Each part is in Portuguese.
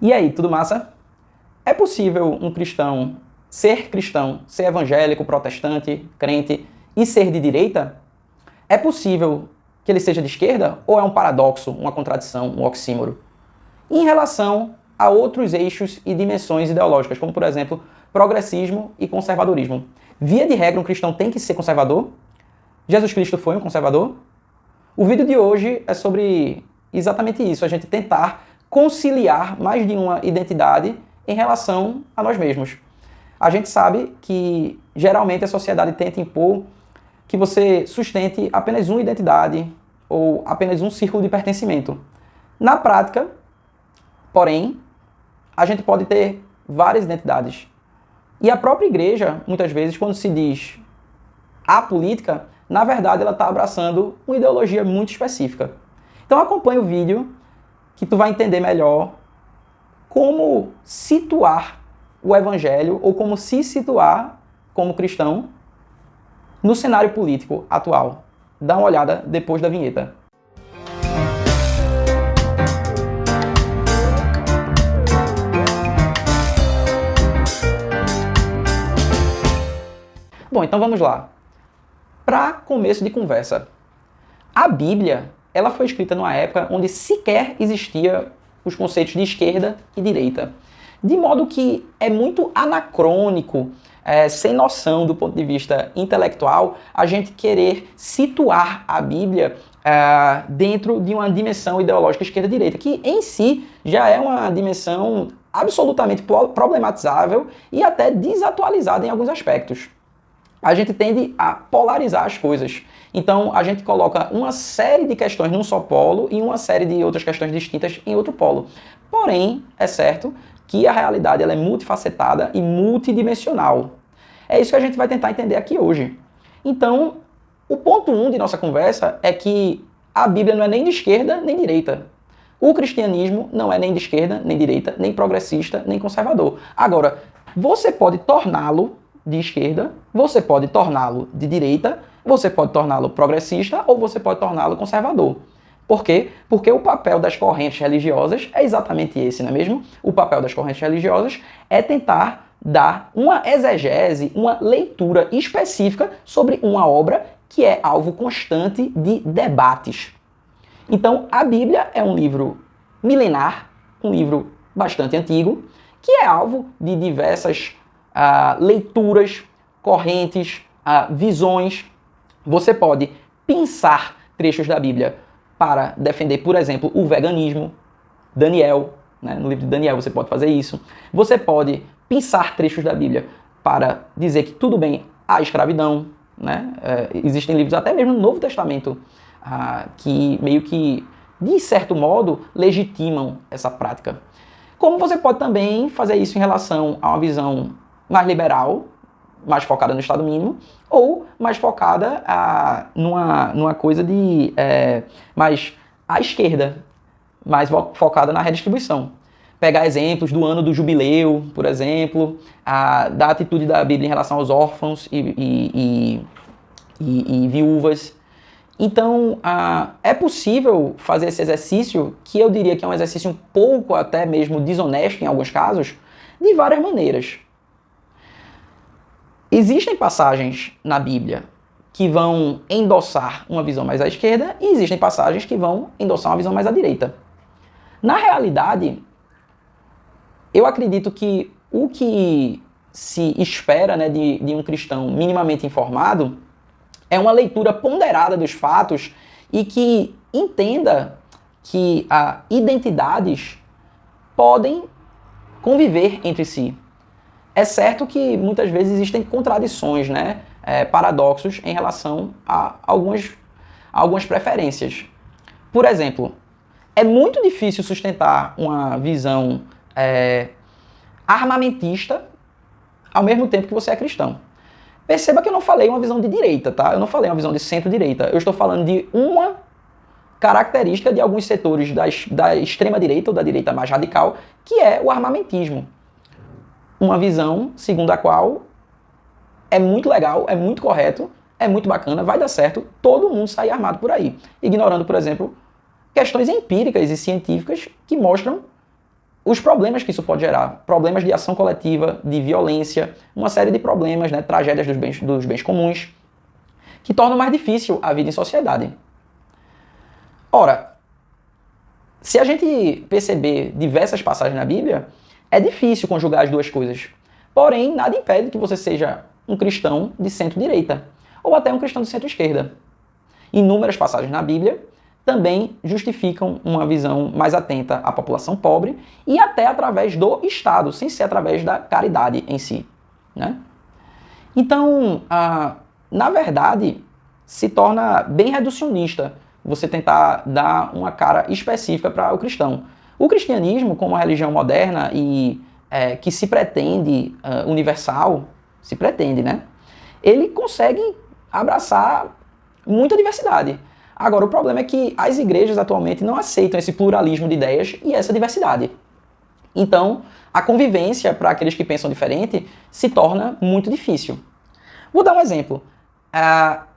E aí, tudo massa? É possível um cristão, ser evangélico, protestante, crente e ser de direita? É possível que ele seja de esquerda ou é um paradoxo, uma contradição, um oxímoro? Em relação a outros eixos e dimensões ideológicas, como por exemplo, progressismo e conservadorismo. Via de regra, um cristão tem que ser conservador? Jesus Cristo foi um conservador? O vídeo de hoje é sobre exatamente isso, a gente tentar conciliar mais de uma identidade em relação a nós mesmos. A gente sabe que geralmente a sociedade tenta impor que você sustente apenas uma identidade ou apenas um círculo de pertencimento. Na prática, porém, a gente pode ter várias identidades. E a própria igreja, muitas vezes, quando se diz apolítica, na verdade ela está abraçando uma ideologia muito específica. Então acompanhe o vídeo que tu vai entender melhor como situar o evangelho ou como se situar como cristão no cenário político atual. Dá uma olhada depois da vinheta. Bom, então vamos lá. Para começo de conversa, a Bíblia ela foi escrita numa época onde sequer existia os conceitos de esquerda e direita. De modo que é muito anacrônico, sem noção do ponto de vista intelectual, a gente querer situar a Bíblia dentro de uma dimensão ideológica esquerda-direita, que em si já é uma dimensão absolutamente problematizável e até desatualizada em alguns aspectos. A gente tende a polarizar as coisas. Então, a gente coloca uma série de questões num só polo e uma série de outras questões distintas em outro polo. Porém, é certo que a realidade ela é multifacetada e multidimensional. É isso que a gente vai tentar entender aqui hoje. Então, o ponto 1 de nossa conversa é que a Bíblia não é nem de esquerda nem de direita. O cristianismo não é nem de esquerda, nem direita, nem progressista, nem conservador. Agora, você pode torná-lo de esquerda, você pode torná-lo de direita, você pode torná-lo progressista ou você pode torná-lo conservador. Por quê? Porque o papel das correntes religiosas é exatamente esse, não é mesmo? O papel das correntes religiosas é tentar dar uma exegese, uma leitura específica sobre uma obra que é alvo constante de debates. Então, a Bíblia é um livro milenar, um livro bastante antigo, que é alvo de diversas leituras, correntes, visões. Você pode pensar trechos da Bíblia para defender, por exemplo, o veganismo. Daniel, né? No livro de Daniel você pode fazer isso. Você pode pensar trechos da Bíblia para dizer que tudo bem a escravidão. Né? Existem livros até mesmo no Novo Testamento que meio que, de certo modo, legitimam essa prática. Como você pode também fazer isso em relação a uma visão mais liberal, mais focada no Estado mínimo, ou mais focada numa coisa de mais à esquerda, mais focada na redistribuição. Pegar exemplos do ano do jubileu, por exemplo, da atitude da Bíblia em relação aos órfãos e viúvas. Então, é possível fazer esse exercício, que eu diria que é um exercício um pouco até mesmo desonesto em alguns casos, de várias maneiras. Existem passagens na Bíblia que vão endossar uma visão mais à esquerda e existem passagens que vão endossar uma visão mais à direita. Na realidade, eu acredito que o que se espera, né, de um cristão minimamente informado é uma leitura ponderada dos fatos e que entenda que identidades podem conviver entre si. É certo que muitas vezes existem contradições, né, paradoxos em relação a algumas preferências. Por exemplo, é muito difícil sustentar uma visão armamentista ao mesmo tempo que você é cristão. Perceba que eu não falei uma visão de direita, tá? Eu não falei uma visão de centro-direita. Eu estou falando de uma característica de alguns setores da extrema-direita ou da direita mais radical, que é o armamentismo. Uma visão segundo a qual é muito legal, é muito correto, é muito bacana, vai dar certo, todo mundo sair armado por aí. Ignorando, por exemplo, questões empíricas e científicas que mostram os problemas que isso pode gerar, problemas de ação coletiva, de violência, uma série de problemas, né, tragédias dos bens comuns, que tornam mais difícil a vida em sociedade. Ora, se a gente perceber diversas passagens na Bíblia, é difícil conjugar as duas coisas. Porém, nada impede que você seja um cristão de centro-direita, ou até um cristão de centro-esquerda. Inúmeras passagens na Bíblia também justificam uma visão mais atenta à população pobre e até através do Estado, sem ser através da caridade em si, né? Então, na verdade, se torna bem reducionista você tentar dar uma cara específica para o cristão. O cristianismo, como uma religião moderna e que se pretende universal, se pretende, né? Ele consegue abraçar muita diversidade. Agora, o problema é que as igrejas atualmente não aceitam esse pluralismo de ideias e essa diversidade. Então, a convivência para aqueles que pensam diferente se torna muito difícil. Vou dar um exemplo.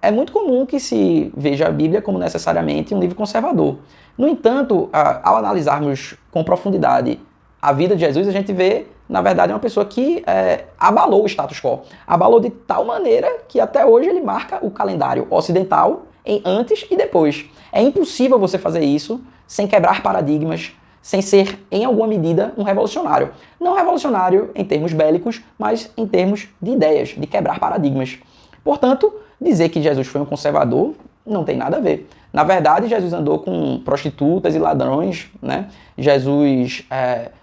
É muito comum que se veja a Bíblia como necessariamente um livro conservador. No entanto, ao analisarmos com profundidade a vida de Jesus, a gente vê, na verdade, uma pessoa que abalou o status quo. Abalou de tal maneira que até hoje ele marca o calendário ocidental em antes e depois. É impossível você fazer isso sem quebrar paradigmas, sem ser, em alguma medida, um revolucionário. Não revolucionário em termos bélicos, mas em termos de ideias, de quebrar paradigmas. Portanto, dizer que Jesus foi um conservador não tem nada a ver. Na verdade, Jesus andou com prostitutas e ladrões, né? Jesus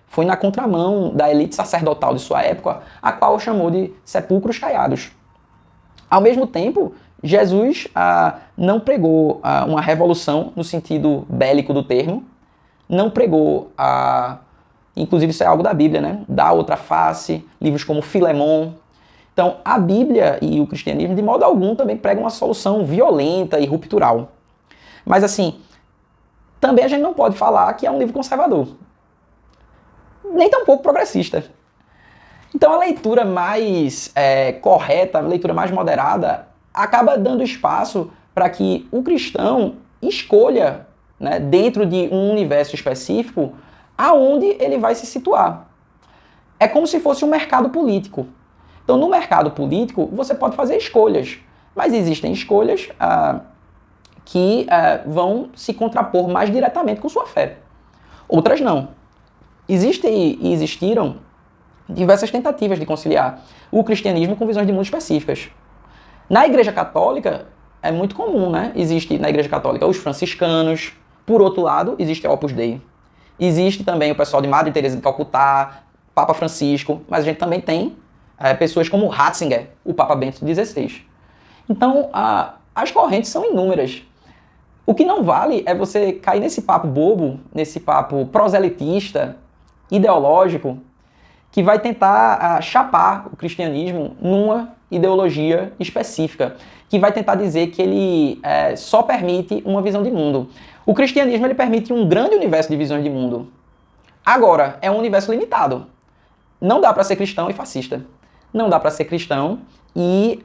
foi na contramão da elite sacerdotal de sua época, a qual chamou de sepulcros caiados. Ao mesmo tempo, Jesus não pregou uma revolução no sentido bélico do termo, não pregou, inclusive isso é algo da Bíblia, né? Da outra face, livros como Filemon. Então, a Bíblia e o cristianismo, de modo algum, também pregam uma solução violenta e ruptural. Mas, assim, também a gente não pode falar que é um livro conservador, nem tampouco progressista. Então, a leitura mais correta, a leitura mais moderada, acaba dando espaço para que o cristão escolha, né, dentro de um universo específico, aonde ele vai se situar. É como se fosse um mercado político. Então, no mercado político, você pode fazer escolhas, mas existem escolhas que vão se contrapor mais diretamente com sua fé. Outras não. Existem e existiram diversas tentativas de conciliar o cristianismo com visões de mundo específicas. Na Igreja Católica, é muito comum, né? Existe na Igreja Católica os franciscanos, por outro lado, existe a Opus Dei. Existe também o pessoal de Madre Teresa de Calcutá, Papa Francisco, mas a gente também tem pessoas como Ratzinger, o Papa Bento XVI. Então, as correntes são inúmeras. O que não vale é você cair nesse papo bobo, nesse papo proselitista, ideológico, que vai tentar chapar o cristianismo numa ideologia específica, que vai tentar dizer que ele só permite uma visão de mundo. O cristianismo ele permite um grande universo de visões de mundo. Agora, é um universo limitado. Não dá para ser cristão e fascista. Não dá para ser cristão e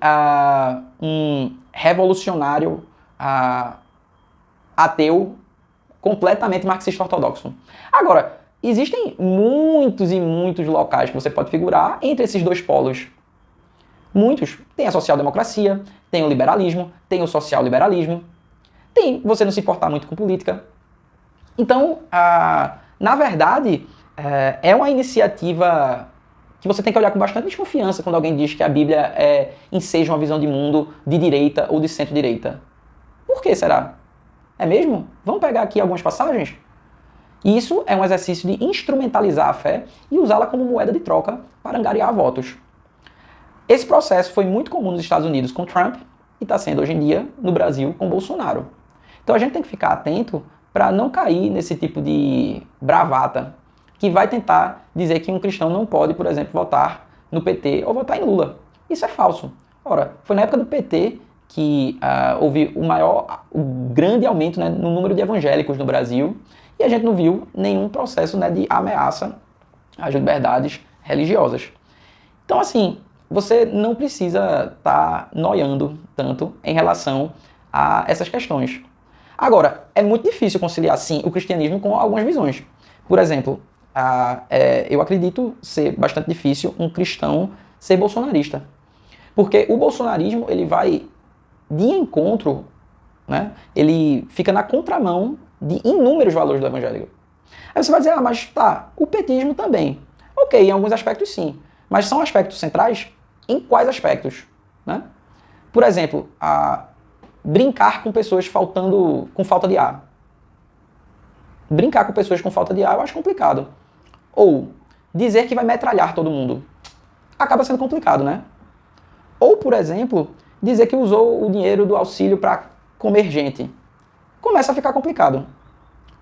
um revolucionário ateu completamente marxista ortodoxo. Agora, existem muitos e muitos locais que você pode figurar entre esses dois polos. Muitos. Tem a social-democracia, tem o liberalismo, tem o social-liberalismo, tem você não se importar muito com política. Então, na verdade, é uma iniciativa que você tem que olhar com bastante desconfiança quando alguém diz que a Bíblia enseja uma visão de mundo de direita ou de centro-direita. Por que será? É mesmo? Vamos pegar aqui algumas passagens? Isso é um exercício de instrumentalizar a fé e usá-la como moeda de troca para angariar votos. Esse processo foi muito comum nos Estados Unidos com Trump e está sendo hoje em dia no Brasil com Bolsonaro. Então a gente tem que ficar atento para não cair nesse tipo de bravata que vai tentar dizer que um cristão não pode, por exemplo, votar no PT ou votar em Lula. Isso é falso. Ora, foi na época do PT que houve o grande aumento, né, no número de evangélicos no Brasil e a gente não viu nenhum processo, né, de ameaça às liberdades religiosas. Então, assim, você não precisa estar noiando tanto em relação a essas questões. Agora, é muito difícil conciliar, sim, o cristianismo com algumas visões. Por exemplo, eu acredito ser bastante difícil um cristão ser bolsonarista. Porque o bolsonarismo, ele vai de encontro, né? Ele fica na contramão de inúmeros valores do evangelho. Aí você vai dizer, mas tá, o petismo também. Ok, em alguns aspectos sim. Mas são aspectos centrais? Em quais aspectos? Né? Por exemplo, brincar com pessoas com falta de ar. Brincar com pessoas com falta de ar eu acho complicado. Ou dizer que vai metralhar todo mundo. Acaba sendo complicado, né? Ou, por exemplo, dizer que usou o dinheiro do auxílio para comer gente. Começa a ficar complicado.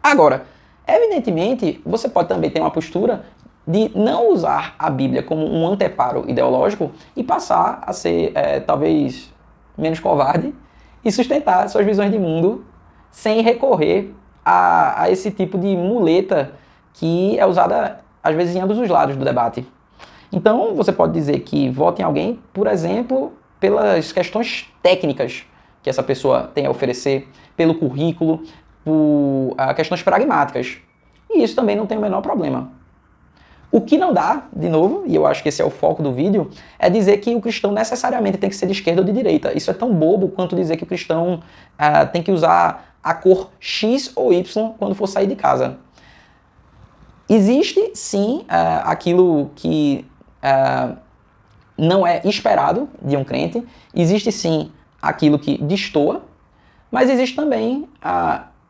Agora, evidentemente, você pode também ter uma postura de não usar a Bíblia como um anteparo ideológico e passar a ser, talvez, menos covarde e sustentar suas visões de mundo sem recorrer a esse tipo de muleta que é usada, às vezes, em ambos os lados do debate. Então, você pode dizer que vota em alguém, por exemplo, pelas questões técnicas que essa pessoa tem a oferecer, pelo currículo, por questões pragmáticas. E isso também não tem o menor problema. O que não dá, de novo, e eu acho que esse é o foco do vídeo, é dizer que o cristão necessariamente tem que ser de esquerda ou de direita. Isso é tão bobo quanto dizer que o cristão tem que usar a cor X ou Y quando for sair de casa. Existe, sim, aquilo que não é esperado de um crente, existe, sim, aquilo que destoa, mas existe também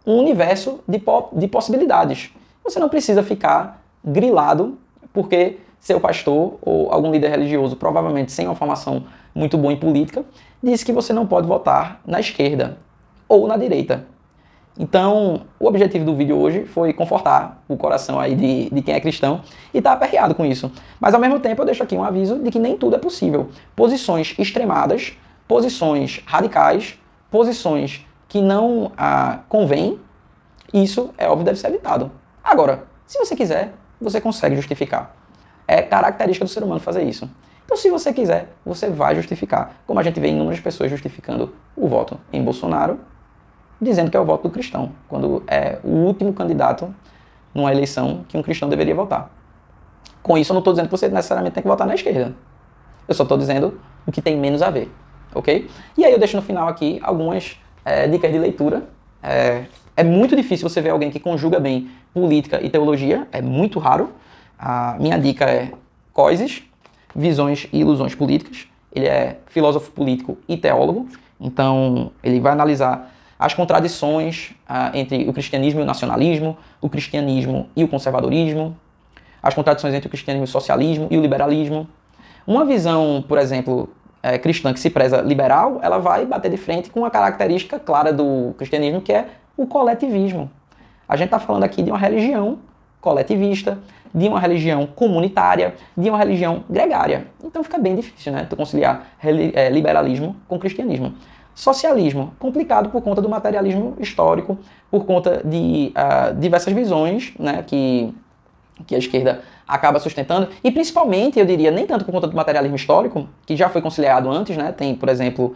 um universo de possibilidades. Você não precisa ficar grilado porque seu pastor ou algum líder religioso, provavelmente sem uma formação muito boa em política, disse que você não pode votar na esquerda ou na direita. Então, o objetivo do vídeo hoje foi confortar o coração aí de quem é cristão e tá aperreado com isso. Mas, ao mesmo tempo, eu deixo aqui um aviso de que nem tudo é possível. Posições extremadas, posições radicais, posições que não convêm, isso, é óbvio, deve ser evitado. Agora, se você quiser, você consegue justificar. É característica do ser humano fazer isso. Então, se você quiser, você vai justificar. Como a gente vê inúmeras pessoas justificando o voto em Bolsonaro, dizendo que é o voto do cristão, quando é o último candidato numa eleição que um cristão deveria votar. Com isso, eu não estou dizendo que você necessariamente tem que votar na esquerda. Eu só estou dizendo o que tem menos a ver, ok? E aí eu deixo no final aqui algumas dicas de leitura. É muito difícil você ver alguém que conjuga bem política e teologia, é muito raro. A minha dica é Coises, Visões e Ilusões Políticas. Ele é filósofo político e teólogo, então ele vai analisar as contradições entre o cristianismo e o nacionalismo, o cristianismo e o conservadorismo, as contradições entre o cristianismo e o socialismo e o liberalismo. Uma visão, por exemplo, cristã que se preza liberal, ela vai bater de frente com uma característica clara do cristianismo, que é o coletivismo. A gente está falando aqui de uma religião coletivista, de uma religião comunitária, de uma religião gregária. Então fica bem difícil, né, tu conciliar liberalismo com cristianismo. Socialismo, complicado por conta do materialismo histórico, por conta de diversas visões, né, que a esquerda acaba sustentando, e principalmente, eu diria, nem tanto por conta do materialismo histórico, que já foi conciliado antes, né, tem, por exemplo,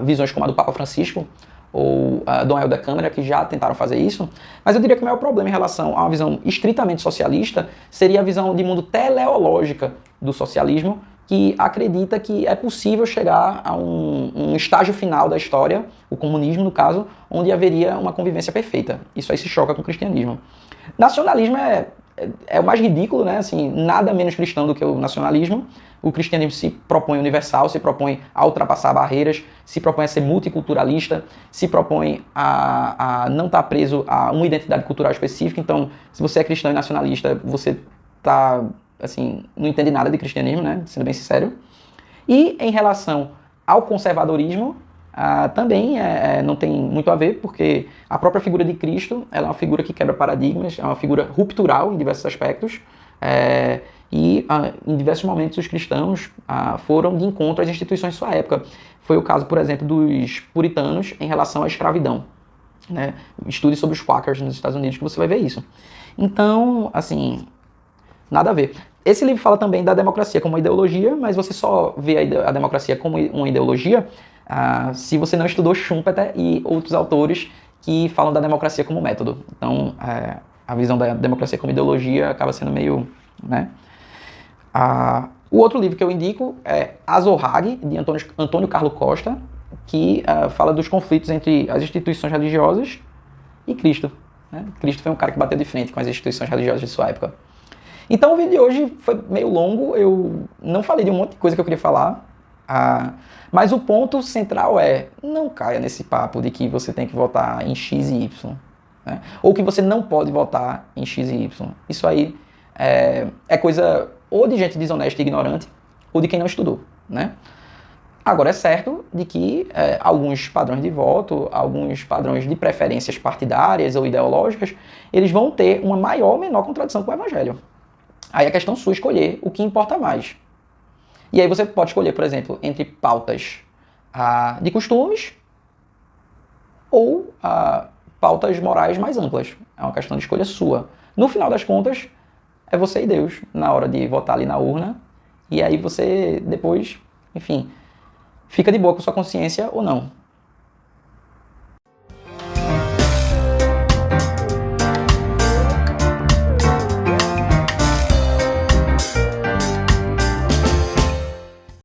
visões como a do Papa Francisco, ou Dom Helder Câmara, que já tentaram fazer isso, mas eu diria que o maior problema em relação a uma visão estritamente socialista seria a visão de mundo teleológica do socialismo, que acredita que é possível chegar a um estágio final da história, o comunismo no caso, onde haveria uma convivência perfeita. Isso aí se choca com o cristianismo. Nacionalismo é o mais ridículo, né? Assim, nada menos cristão do que o nacionalismo. O cristianismo se propõe universal, se propõe a ultrapassar barreiras, se propõe a ser multiculturalista, se propõe a não estar preso a uma identidade cultural específica. Então, se você é cristão e nacionalista, você está, assim, não entende nada de cristianismo, né? Sendo bem sincero. E em relação ao conservadorismo, também não tem muito a ver, porque a própria figura de Cristo ela é uma figura que quebra paradigmas, é uma figura ruptural em diversos aspectos, e em diversos momentos os cristãos foram de encontro às instituições de sua época. Foi o caso, por exemplo, dos puritanos em relação à escravidão. Né? Estude sobre os Quakers nos Estados Unidos que você vai ver isso. Então, assim, nada a ver. Esse livro fala também da democracia como uma ideologia, mas você só vê a democracia como uma ideologia se você não estudou Schumpeter e outros autores que falam da democracia como método. Então, a visão da democracia como ideologia acaba sendo meio, né? O outro livro que eu indico é Azorrag, de Antônio Carlos Costa, que fala dos conflitos entre as instituições religiosas e Cristo. Né? Cristo foi um cara que bateu de frente com as instituições religiosas de sua época. Então o vídeo de hoje foi meio longo, eu não falei de um monte de coisa que eu queria falar, mas o ponto central é, não caia nesse papo de que você tem que votar em X e Y, né? Ou que você não pode votar em X e Y. Isso aí é coisa ou de gente desonesta e ignorante, ou de quem não estudou, né? Agora, é certo de que alguns padrões de voto, alguns padrões de preferências partidárias ou ideológicas, eles vão ter uma maior ou menor contradição com o evangelho. Aí é questão sua escolher o que importa mais. E aí você pode escolher, por exemplo, entre pautas de costumes ou pautas morais mais amplas. É uma questão de escolha sua. No final das contas, é você e Deus na hora de votar ali na urna. E aí você depois, enfim, fica de boa com sua consciência ou não.